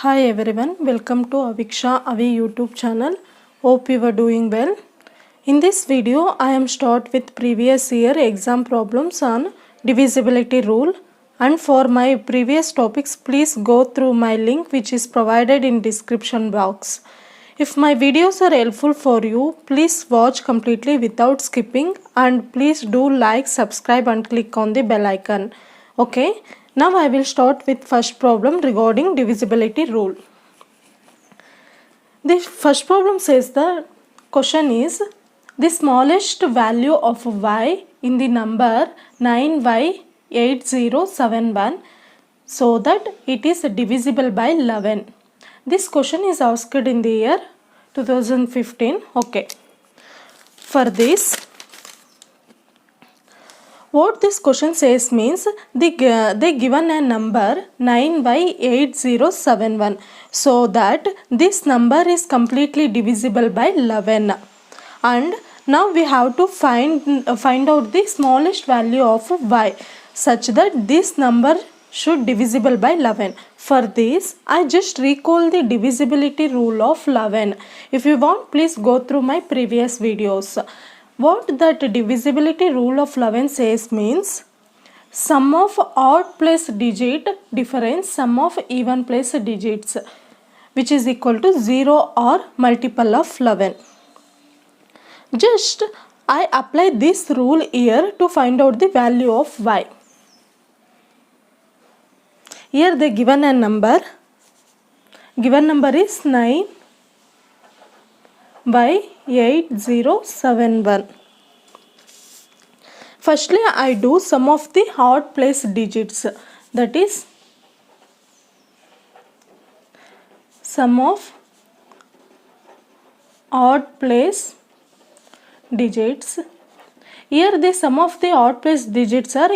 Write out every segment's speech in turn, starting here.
Hi everyone, welcome to Aviksha Avi YouTube channel. Hope you are doing well. In this video, I am start with previous year exam problems on divisibility rule, and for my previous topics please go through my link which is provided in description box. If my videos are helpful for you, please watch completely without skipping, and please do like, subscribe and click on the bell icon. Okay, now I will start with first problem regarding divisibility rule. The first problem says the question is the smallest value of y in the number 9y8071 so that it is divisible by 11. This question is asked in the year 2015. Okay. For this, what this question says means they given a number 9y8071 so that this number is completely divisible by 11, and now we have to find out the smallest value of y such that this number should divisible by 11. For this, I just recall the divisibility rule of 11. If you want, please go through my previous videos. What that divisibility rule of 11 says means sum of odd place digit difference sum of even place digits, which is equal to 0 or multiple of 11. Just I apply this rule here to find out the value of y. Here they given a number. Given number is 9y8071. Firstly, I do sum of the odd place digits, that is sum of odd place digits. Here the sum of the odd place digits are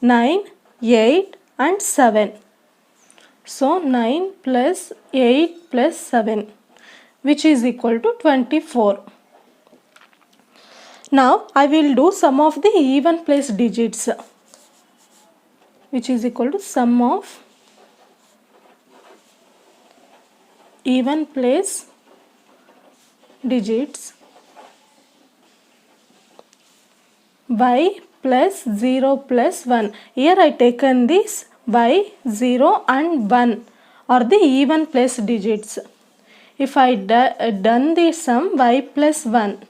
9, 8 and 7. So 9 plus 8 plus 7, which is equal to 24. Now I will do sum of the even place digits, which is equal to sum of even place digits y plus 0 plus 1. Here I taken this y, 0 and 1 are the even place digits. If I done the sum y plus 1.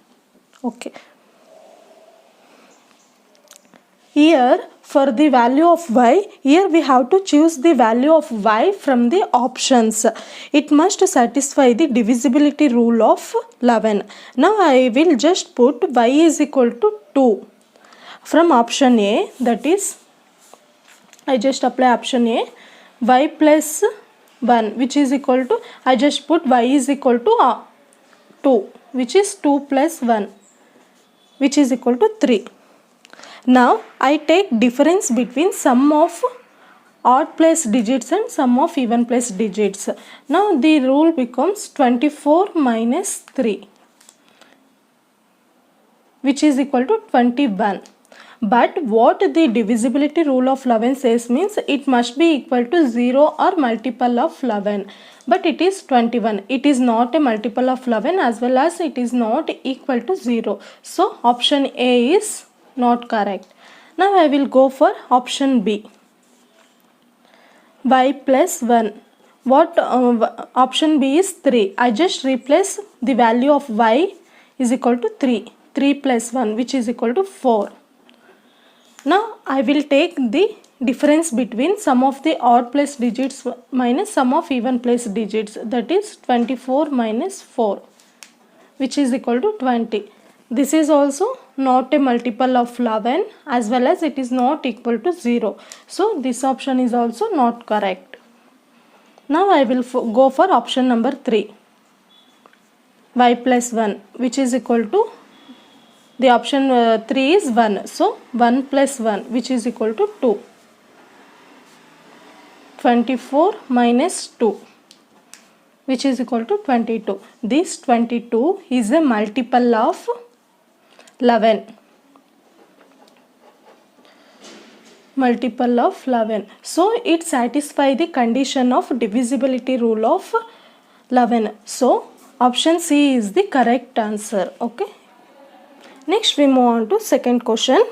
Okay. Here for the value of y, here we have to choose the value of y from the options. It must satisfy the divisibility rule of 11. Now I will just put y is equal to 2 from option A, that is I just apply option A, y plus 1 which is equal to, I just put y is equal to 2 which is 2 plus 1 which is equal to 3. Now I take difference between sum of odd place digits and sum of even place digits. Now the rule becomes 24 minus 3 which is equal to 21. But what the divisibility rule of 11 says means it must be equal to 0 or multiple of 11. But it is 21. It is not a multiple of 11 as well as it is not equal to 0. So option A is not correct. Now I will go for option B. Y plus 1. What option B is 3. I just replace the value of y is equal to 3. 3 plus 1 which is equal to 4. Now I will take the difference between sum of the odd place digits minus sum of even place digits, that is 24 minus 4 which is equal to 20. This is also not a multiple of 11 as well as it is not equal to 0. So this option is also not correct. Now I will go for option number 3. Y plus 1 which is equal to, the option 3 is 1. So 1 plus 1 which is equal to 2. 24 minus 2 which is equal to 22. This 22 is a multiple of 11. multiple of 11. So it satisfies the condition of divisibility rule of 11. So option C is the correct answer. Okay. Next we move on to second question.